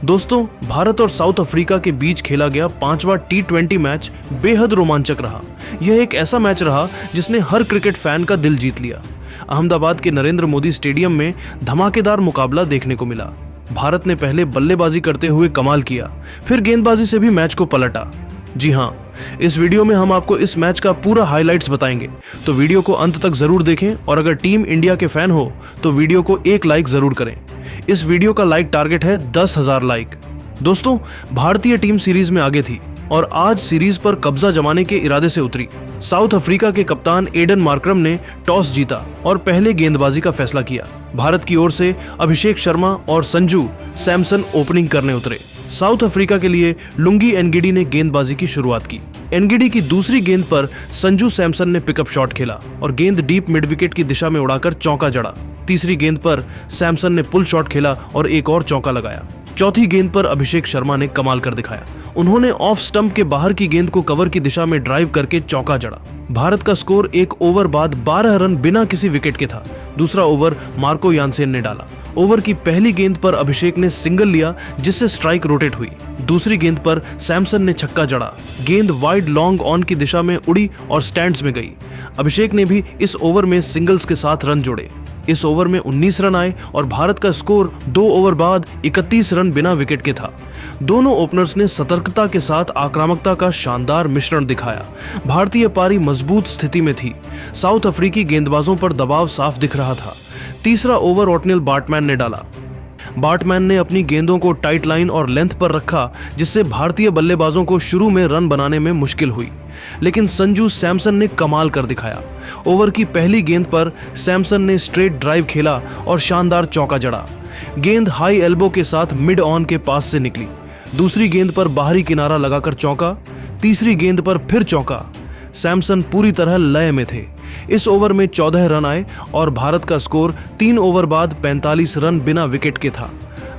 दोस्तों, भारत और south Africa के बीच खेला गया 5वां T20 मैच बेहद रोमांचक रहा। यह एक ऐसा मैच रहा जिसने हर क्रिकेट फैन का दिल जीत लिया। अहमदाबाद के नरेंद्र मोदी स्टेडियम में धमाकेदार मुकाबला देखने को मिला। भारत ने पहले बल्लेबाजी करते हुए कमाल किया, फिर गेंदबाजी से भी मैच को पलटा। जी हाँ, इस वीडियो में हम आपको इस मैच का पूरा हाइलाइट्स बताएंगे, तो वीडियो को अंत तक जरूर देखें और अगर टीम इंडिया के फैन हो तो वीडियो को एक लाइक जरूर करें। इस वीडियो का लाइक टारगेट है 10,000 लाइक। दोस्तों, भारतीय टीम सीरीज में आगे थी और आज सीरीज पर कब्जा जमाने के इरादे से उतरी। साउथ अफ्रीका के कप्तान एडन मार्करम ने टॉस जीता और पहले गेंदबाजी का फैसला किया। भारत की ओर से अभिषेक शर्मा और संजू सैमसन ओपनिंग करने उतरे। साउथ अफ्रीका के लिए लुंगी एनगिडी ने गेंदबाजी की शुरुआत की। एनगिडी की दूसरी गेंद पर संजू सैमसन ने पिकअप शॉट खेला और गेंद डीप मिड विकेट की दिशा में उड़ाकर चौका जड़ा। तीसरी गेंद पर सैमसन ने पुल शॉट खेला और एक और चौका लगाया। चौथी गेंद पर अभिषेक शर्मा ने कमाल कर दिखाया। उन्होंने ऑफ स्टंप के बाहर की गेंद को कवर की दिशा में ड्राइव करके चौका जड़ा। भारत का स्कोर एक ओवर बाद 12 रन बिना किसी विकेट के था। दूसरा ओवर मार्को यानसेन ने डाला। ओवर की पहली गेंद पर अभिषेक ने सिंगल लिया, जिससे स्ट्राइक रोटेट हुई। दूसरी गेंद पर सैमसन ने छक्का जड़ा। गेंद वाइड लॉन्ग ऑन की दिशा में उड़ी और स्टैंड्स में गई। अभिषेक ने भी इस ओवर में सिंगल्स के साथ रन जोड़े। इस ओवर में 19 रन आए और भारत का स्कोर 2 ओवर बाद 31 रन बिना विकेट के था। दोनों ओपनर्स ने सतर्कता के साथ आक्रामकता का शानदार मिश्रण दिखाया। भारतीय पारी मजबूत स्थिति में थी। साउथ अफ्रीकी गेंदबाजों पर दबाव साफ दिख रहा था। तीसरा ओवर ओटनेल बार्टमैन ने डाला। बार्टमैन ने अपनी गेंदों को टाइट लाइन और लेंथ पर रखा, जिससे भारतीय बल्लेबाजों को शुरू में रन बनाने में मुश्किल हुई, लेकिन संजू सैमसन ने कमाल कर दिखाया। ओवर की पहली गेंद पर सैमसन ने स्ट्रेट ड्राइव खेला और शानदार चौका जड़ा। गेंद हाई एल्बो के साथ मिड ऑन के पास से निकली। दूसरी गेंद पर बाहरी किनारा लगाकर चौका। तीसरी गेंद पर फिर चौका। सैमसन पूरी तरह लय में थे। इस ओवर में 14 रन आए और भारत का स्कोर 3 ओवर बाद 45 रन बिना विकेट के था।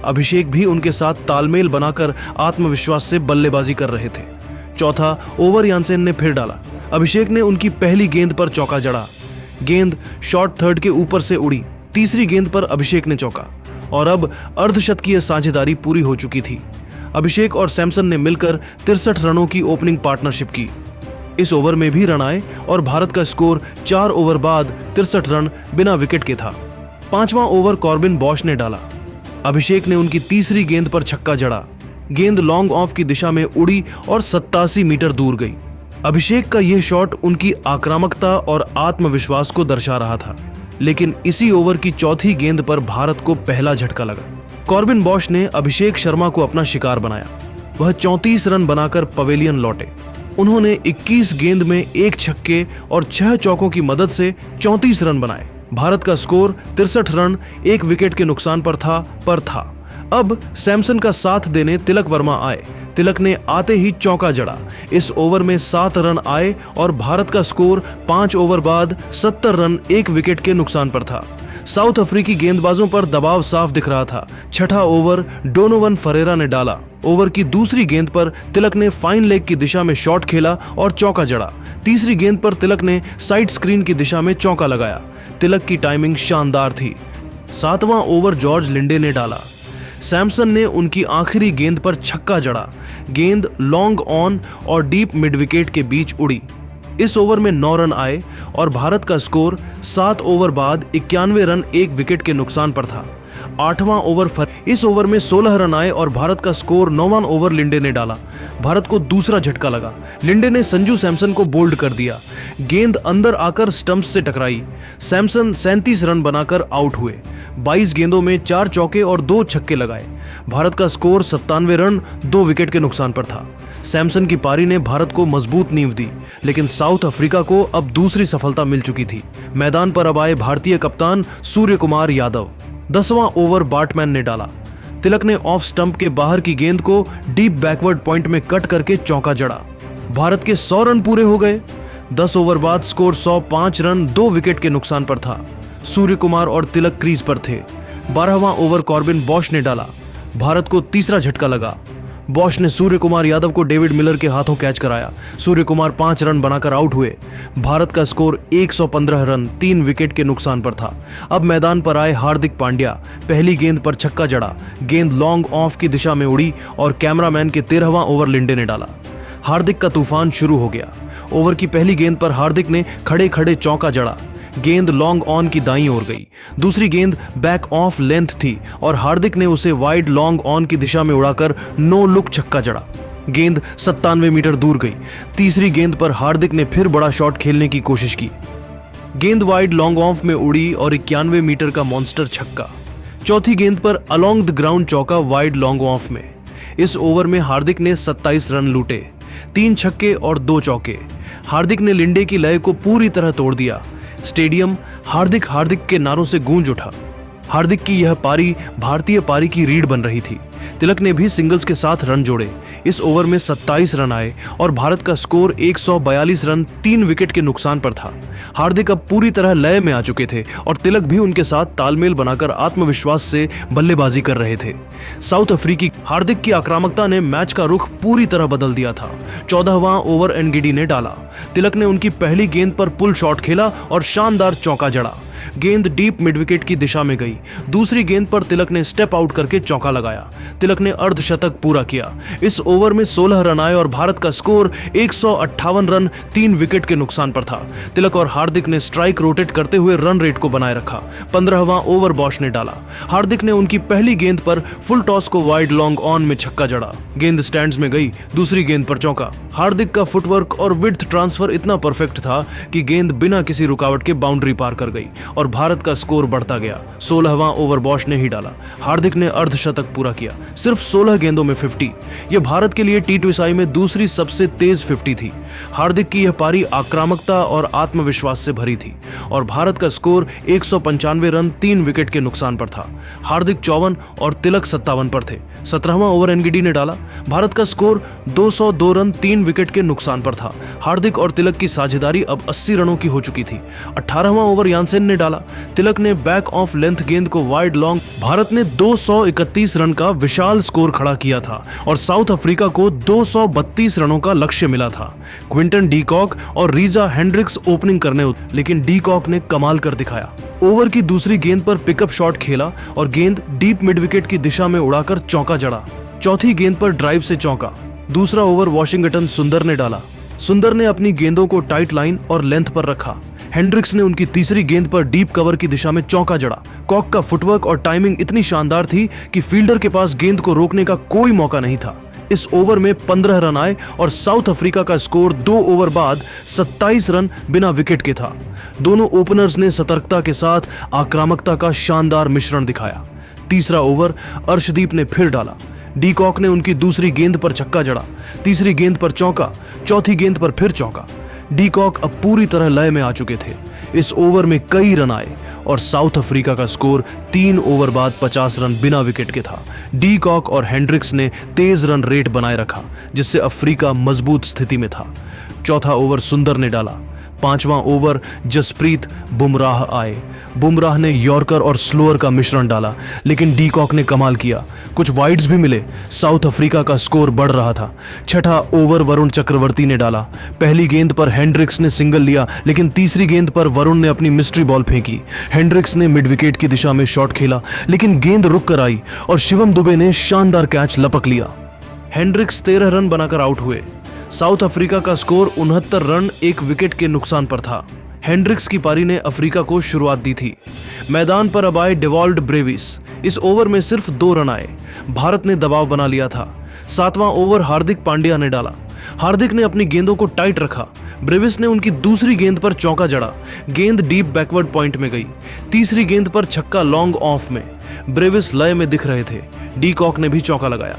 अभिषेक भी उनके साथ तालमेल बनाकर आत्मविश्वास से बल्लेबाजी कर रहे थे। चौथा ओवर यानसेन ने फिर डाला। अभिषेक ने उनकी पहली गेंद पर चौका जड़ा। गेंद शॉर्ट थर्ड के ऊपर से उड़ी। तीसरी गेंद पर अभिषेक ने चौका और अब अर्धशतकीय साझेदारी पूरी हो चुकी थी। अभिषेक और सैमसन ने मिलकर 63 रनों की ओपनिंग पार्टनरशिप की। इस ओवर में भी रन आए और भारत का स्कोर 4 ओवर बाद 63 रन बिना विकेट के था। पांचवां ओवर कॉर्बिन बॉश ने डाला। अभिषेक ने उनकी तीसरी गेंद पर छक्का जड़ा। गेंद लॉन्ग ऑफ की दिशा में उड़ी और 87 मीटर दूर गई। अभिषेक का यह शॉट उनकी आक्रामकता और आत्मविश्वास को दर्शा रहा था, लेकिन इसी ओवर की चौथी गेंद पर भारत को पहला झटका लगा। कॉर्बिन बॉश ने अभिषेक शर्मा को अपना शिकार बनाया। वह 34 रन बनाकर पवेलियन लौटे। उन्होंने 21 गेंद में 1 छक्के और 6 चौकों की मदद से 34 रन बनाए। भारत का स्कोर 63 रन 1 विकेट के नुकसान पर था। अब सैमसन का साथ देने तिलक वर्मा आए। तिलक ने आते ही चौका जड़ा। इस ओवर में 7 रन आए और भारत का स्कोर 5 ओवर बाद 70 रन 1 विकेट के नुकसान पर था। साउथ अफ्रीकी गेंदबाजों पर दबाव साफ दिख रहा था। छठा ओवर डोनोवन फरेरा ने डाला। ओवर की दूसरी गेंद पर तिलक ने फाइन लेग की दिशा में शॉट खेला और चौका जड़ा। तीसरी गेंद पर तिलक ने साइड स्क्रीन की दिशा में चौका लगाया। तिलक की टाइमिंग शानदार थी। 7वां ओवर जॉर्ज लिंडे ने डाला। सैमसन ने उनकी आखिरी गेंद पर छक्का जड़ा। गेंद लॉन्ग ऑन और डीप मिड विकेट के बीच उड़ी। इस ओवर में 9 रन आए और भारत का स्कोर 7 ओवर बाद 91 रन 1 विकेट के नुकसान पर था। 8वां ओवर इस ओवर में 16 रन आए और भारत का स्कोर 9वां ओवर लिंडे ने डाला। भारत को दूसरा झटका लगा। लिंडे ने संजू सैमसन को बोल्ड कर दिया। गेंद अंदर आकर स्टंप्स से टकराई। सैमसन 37 रन बनाकर आउट हुए। 22 गेंदों में 4 चौके और 2 छक्के लगाए। भारत का स्कोर 97 रन 2 विकेट के नुकसान पर था। सैमसन की पारी ने भारत को मजबूत नींव दी, लेकिन साउथ अफ्रीका को अब दूसरी सफलता मिल चुकी थी। मैदान पर अब आए भारतीय कप्तान सूर्य कुमार यादव। 10वां ओवर बार्टमैन ने डाला। तिलक ने ऑफ स्टंप के बाहर की गेंद को डीप बैकवर्ड पॉइंट में कट करके चौका जड़ा। भारत के 100 रन पूरे हो गए। 10 ओवर बाद स्कोर 105 रन 2 विकेट के नुकसान पर था। सूर्य कुमार और तिलक क्रीज पर थे। 12वां ओवर कॉर्बिन बॉश ने डाला। भारत को तीसरा झटका लगा। बॉश ने सूर्य कुमार यादव को डेविड मिलर के हाथों कैच कराया। सूर्य कुमार 5 रन बनाकर आउट हुए। भारत का स्कोर 115 रन 3 विकेट के नुकसान पर था। अब मैदान पर आए हार्दिक पांड्या। पहली गेंद पर छक्का जड़ा, गेंद लॉन्ग ऑफ की दिशा में उड़ी और कैमरामैन के 13वां ओवर लिंडे ने डाला। हार्दिक का तूफान शुरू हो गया। ओवर की पहली गेंद पर हार्दिक ने खड़े खड़े चौका जड़ा, गेंद लॉन्ग ऑन की दाईं ओर गई। दूसरी गेंद बैक ऑफ लेंथ थी और हार्दिक ने उसे वाइड लॉन्ग ऑन की दिशा में उड़ाकर नो लुक छक्का जड़ा, गेंद 97 मीटर दूर गई। तीसरी गेंद पर हार्दिक ने फिर बड़ा शॉट खेलने की कोशिश की, गेंद वाइड लॉन्ग ऑफ में उड़ी और 91 मीटर का मॉन्स्टर छक्का। चौथी गेंद पर अलोंग द ग्राउंड चौका वाइड लॉन्ग ऑफ में। इस ओवर में हार्दिक ने 27 रन लूटे, 3 छक्के और 2 चौके। हार्दिक ने लिंडे की लय को पूरी तरह तोड़ दिया। स्टेडियम हार्दिक हार्दिक के नारों से गूंज उठा। हार्दिक की यह पारी भारतीय पारी की रीढ़ बन रही थी। तिलक ने भी सिंगल्स के साथ रन जोड़े। इस ओवर में 27 रन आए और भारत का स्कोर 142 रन 3 विकेट के नुकसान पर था। हार्दिक अब पूरी तरह लय में आ चुके थे और तिलक भी उनके साथ तालमेल बनाकर आत्मविश्वास से बल्लेबाजी कर रहे थे। साउथ अफ्रीकी हार्दिक की आक्रामकता ने मैच का रुख पूरी तरह बदल दिया था। 14वां ओवर एनगिडी ने डाला। तिलक ने उनकी पहली गेंद पर पुल शॉट खेला और शानदार चौका जड़ा, गेंद डीप मिड विकेट की दिशा में गई। दूसरी गेंद पर तिलक ने स्टेप आउट करके चौका लगाया। तिलक ने अर्धशतक पूरा किया। इस ओवर में 16 रन आए और भारत का स्कोर 158 रन 3 विकेट के नुकसान पर था। तिलक और हार्दिक ने स्ट्राइक रोटेट करते हुए रन रेट को बनाए रखा। 15वां ओवर बॉश ने डाला। हार्दिक ने उनकी पहली गेंद पर फुल टॉस को वाइड लॉन्ग ऑन में छक्का जड़ा, गेंद स्टैंड्स में गई। दूसरी गेंद पर चौका। हार्दिक का फुटवर्क और विड्थ ट्रांसफर इतना परफेक्ट था कि गेंद बिना किसी रुकावट के बाउंड्री पार कर गई और भारत का स्कोर बढ़ता गया। 16वां ओवर बॉश ने ही डाला। हार्दिक ने अर्धशतक पूरा किया, सिर्फ 16 गेंदों में 50। यह भारत के लिए टी20 में दूसरी सबसे तेज 50 थी। हार्दिक की यह पारी आक्रामकता और आत्मविश्वास से भरी थी और भारत का स्कोर 195 रन 3 विकेट के नुकसान पर था। हार्दिक 54 और तिलक 57 पर थे। 17वां ओवर एनगिडी ने डाला। भारत का स्कोर 202 रन 3 विकेट के नुकसान पर था। हार्दिक और तिलक की साझेदारी अब 80 रनों की हो चुकी थी। 18वां ओवर यानसेन ने डाला। तिलक ने बैक ऑफ लेंथ गेंद को वाइड लॉन्ग। भारत ने 231 रन का विशाल स्कोर खड़ा किया था और साउथ अफ्रीका को 232 रनों का लक्ष्य मिला था। क्विंटन डी कॉक और रीजा हेंड्रिक्स ओपनिंग करने लेकिन डी कॉक ने कमाल कर दिखाया। ओवर की दूसरी गेंद पर पिकअप शॉट खेला और गेंद डीप मिड विकेट की दिशा में उड़ाकर चौका जड़ा। चौथी गेंद पर ड्राइव से चौका। दूसरा ओवर वॉशिंगटन सुंदर ने डाला। सुंदर ने अपनी गेंदों को टाइट लाइन और लेंथ पर रखा। हेंड्रिक्स ने उनकी तीसरी गेंद पर डीप कवर की दिशा में चौका जड़ा। कॉक का फुटवर्क और टाइमिंग इतनी शानदार थी कि फील्डर के पास गेंद को रोकने का कोई मौका नहीं था। इस ओवर में 15 रन आए और साउथ अफ्रीका का स्कोर 2 ओवर बाद 27 रन बिना विकेट के था। दोनों ओपनर्स ने सतर्कता के साथ आक्रामकता का शानदार मिश्रण दिखाया। तीसरा ओवर अर्शदीप ने फिर डाला। डी कॉक ने उनकी दूसरी गेंद पर छक्का जड़ा। तीसरी गेंद पर चौका। चौथी गेंद पर फिर चौका। डी कॉक अब पूरी तरह लय में आ चुके थे। इस ओवर में कई रन आए और साउथ अफ्रीका का स्कोर 3 ओवर बाद 50 रन बिना विकेट के था। डी कॉक और हेंड्रिक्स ने तेज रन रेट बनाए रखा, जिससे अफ्रीका मजबूत स्थिति में था। चौथा ओवर सुंदर ने डाला। 5वां ओवर जसप्रीत बुमराह आए। बुमराह ने यॉर्कर और स्लोअर का मिश्रण डाला, लेकिन डी कॉक ने कमाल किया। कुछ वाइड्स भी मिले। साउथ अफ्रीका का स्कोर बढ़ रहा था। छठा ओवर वरुण चक्रवर्ती ने डाला। पहली गेंद पर हेंड्रिक्स ने सिंगल लिया, लेकिन तीसरी गेंद पर वरुण ने अपनी मिस्ट्री बॉल फेंकी। हेंड्रिक्स ने मिड विकेट की दिशा में शॉट खेला, लेकिन गेंद रुक कर आई और शिवम दुबे ने शानदार कैच लपक लिया। हेंड्रिक्स 13 रन बनाकर आउट हुए। साउथ अफ्रीका का स्कोर 69 रन 1 विकेट के नुकसान पर था। हेंड्रिक्स की पारी ने अफ्रीका को शुरुआत दी थी। मैदान पर अब आए डेवॉल्ड ब्रेविस। इस ओवर में सिर्फ 2 रन आए। भारत ने दबाव बना लिया था। 7वां ओवर हार्दिक पांड्या ने डाला। हार्दिक ने अपनी गेंदों को टाइट रखा। ब्रेविस ने उनकी दूसरी गेंद पर चौका जड़ा। गेंद डीप बैकवर्ड पॉइंट में गई। तीसरी गेंद पर छक्का लॉन्ग ऑफ में। ब्रेविस लय में दिख रहे थे। डी कॉक ने भी चौका लगाया।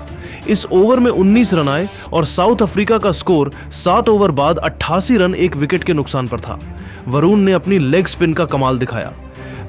इस ओवर में 19 रन आए और साउथ अफ्रीका का स्कोर 7 ओवर बाद 88 रन 1 विकेट के नुकसान पर था। वरुण ने अपनी लेग स्पिन का कमाल दिखाया।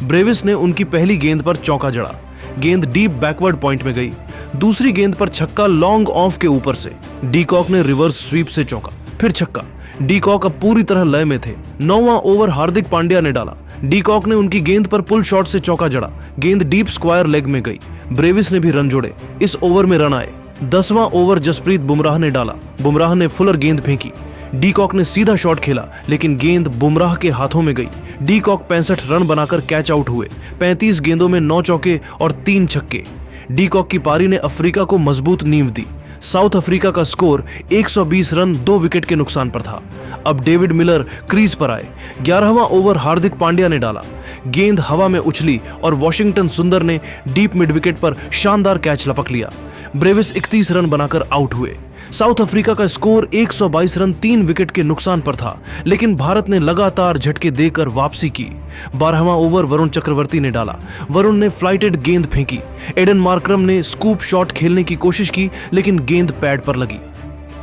ब्रेविस ने उनकी पहली गेंद पर चौका जड़ा। गेंद डीप बैकवर्ड पॉइंट में गई। दूसरी गेंद पर छक्का लॉन्ग ऑफ के ऊपर से। डी कॉक ने रिवर्स स्वीप से चौका, फिर छक्का। डी कॉक अब पूरी तरह लय में थे। 9वां ओवर हार्दिक पांड्या ने डाला। डी कॉक ने उनकी गेंद पर पुल शॉट से चौका जड़ा। गेंद डीप स्क्वायर लेग में गई। ब्रेविस ने भी रन जोड़े। इस ओवर में रन आए। 10वां ओवर जसप्रीत बुमराह ने डाला। बुमराह ने फुलर गेंद फेंकी। डी कॉक ने सीधा शॉट खेला, लेकिन गेंद बुमराह के हाथों में गई। डी कॉक 65 रन बनाकर कैच आउट हुए। 35 गेंदों में 9 चौके और 3 छक्के। डी कॉक की पारी ने अफ्रीका को मजबूत नींव दी। साउथ अफ्रीका का स्कोर 120 रन 2 विकेट के नुकसान पर था। अब डेविड मिलर क्रीज पर आए। 11वां ओवर हार्दिक पांड्या ने डाला। गेंद हवा में उछली और वॉशिंगटन सुंदर ने डीप मिड विकेट पर शानदार कैच लपक लिया। ब्रेविस 31 रन बनाकर आउट हुए। साउथ अफ्रीका का स्कोर 122 रन 3 विकेट के नुकसान पर था, लेकिन भारत ने लगातार झटके देकर वापसी की। 12वां ओवर वरुण चक्रवर्ती ने डाला। वरुण ने फ्लाइटेड गेंद फेंकी। एडन मार्करम ने स्कूप शॉट खेलने की कोशिश की, लेकिन गेंद पैड पर लगी।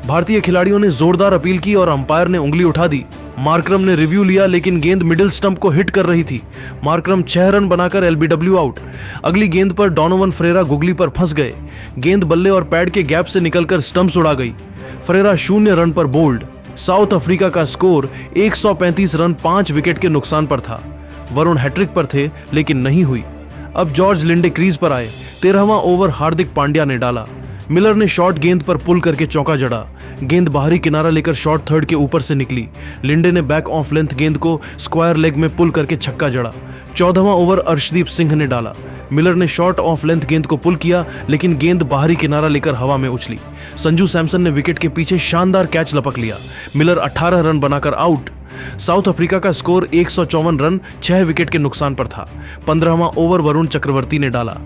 भारतीय खिलाड़ियों ने जोरदार अपील की और अंपायर ने उंगली उठा दी। मार्करम ने रिव्यू लिया, लेकिन गेंद मिडिल स्टंप को हिट कर रही थी। मार्करम 6 रन बनाकर एलबीडब्ल्यू आउट। अगली गेंद पर डोनोवन फ्रेरा गुगली पर फंस गए। गेंद बल्ले और पैड के गैप से निकलकर स्टंप्स उड़ा गई। फ्रेरा 0 रन पर बोल्ड। साउथ अफ्रीका का स्कोर 135 रन 5 विकेट के नुकसान पर था। वरुण हैट्रिक पर थे, लेकिन नहीं हुई। अब जॉर्ज लिंडे क्रीज पर आए। 13वां ओवर हार्दिक पांड्या ने डाला। मिलर ने शॉर्ट गेंद पर पुल करके चौका जड़ा। गेंद बाहरी किनारा लेकर शॉर्ट थर्ड के ऊपर से निकली। लिंडे ने बैक ऑफ लेंथ गेंद को स्क्वायर लेग में पुल करके छक्का जड़ा। 14वां ओवर अर्शदीप सिंह ने डाला। मिलर ने शॉर्ट ऑफ लेंथ गेंद को पुल किया, लेकिन गेंद बाहरी किनारा लेकर हवा में उछली। संजू सैमसन ने विकेट के पीछे शानदार कैच लपक लिया। मिलर 18 रन बनाकर आउट। साउथ अफ्रीका का स्कोर 154 रन 6 विकेट के नुकसान पर था। 15वां ओवर वरुण चक्रवर्ती ने डाला।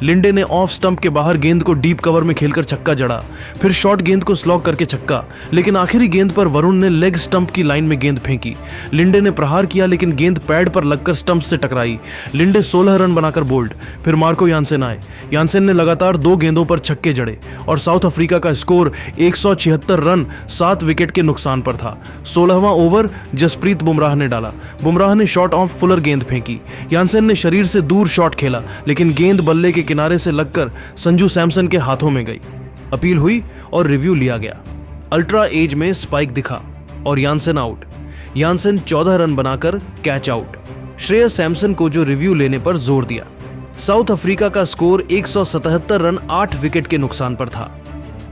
लिंडे ने ऑफ स्टंप के बाहर गेंद को डीप कवर में खेलकर छक्का जड़ा। फिर शॉर्ट गेंद को स्लॉग करके छक्का, लेकिन आखिरी गेंद पर वरुण ने लेग स्टंप की लाइन में गेंद फेंकी। लिंडे ने प्रहार किया, लेकिन गेंद पैड पर लगकर स्टंप से टकराई। लिंडे 16 रन बनाकर बोल्ड। फिर मार्को यानसेन आए। यानसेन ने लगातार 2 गेंदों पर छक्के जड़े और साउथ अफ्रीका का स्कोर 176 रन 7 विकेट के नुकसान पर था। 16वां ओवर जसप्रीत बुमराह ने डाला। बुमराह ने शॉर्ट ऑफ फुलर गेंद फेंकी। यानसेन ने शरीर से दूर शॉट खेला, लेकिन गेंद बल्ले के किनारे से लगकर संजू सैमसन के हाथों में गई। अपील हुई और रिव्यू लिया गया। अल्ट्रा एज में स्पाइक दिखा और यानसेन आउट। यानसेन 14 रन बनाकर कैच आउट। श्रेयस सैमसन को जो रिव्यू लेने पर जोर दिया। साउथ अफ्रीका का स्कोर 177 रन 8 विकेट के नुकसान पर था।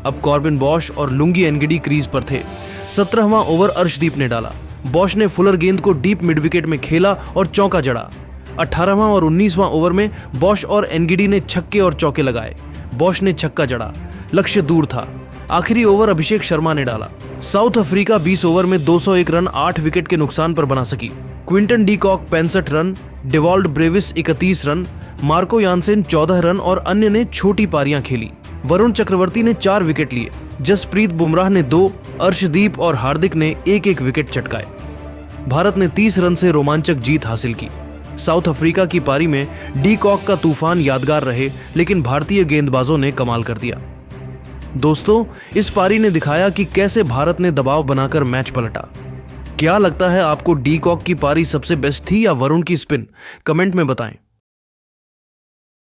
अब कॉर्बिन बॉश और लुंगी एनगिडी क्रीज पर थे। 17वां ओवर अर्शदीप ने डाला। बॉश ने फुलर गेंद को डीप मिड विकेट में खेला और चौका जड़ा। 18वां और 19वां ओवर में बॉश और एनगिडी ने छक्के और चौके लगाए। बॉश ने छक्का जड़ा, लक्ष्य दूर था। आखिरी ओवर अभिषेक शर्मा ने डाला। साउथ अफ्रीका 20 ओवर में 201 रन 8 विकेट के नुकसान पर बना सकी। Quinton de Kock 65 run, Dewald Brevis 31 run, Marco Jansen 14 run और अन्य ने छोटी पारियां खेली। वरुण चक्रवर्ती ने 4 विकेट लिए। जसप्रीत बुमराह ने 2, अर्शदीप और हार्दिक ने 1-1 विकेट चटकाए। भारत ने 30 रन से रोमांचक जीत हासिल की। साउथ अफ्रीका की पारी में डी कॉक का तूफान यादगार रहे, लेकिन भारतीय गेंदबाजों ने कमाल कर दिया। दोस्तों, इस पारी ने दिखाया कि कैसे भारत ने दबाव बनाकर मैच पलटा। क्या लगता है आपको डी कॉक की पारी सबसे बेस्ट थी या वरुण की स्पिन? कमेंट में बताएं।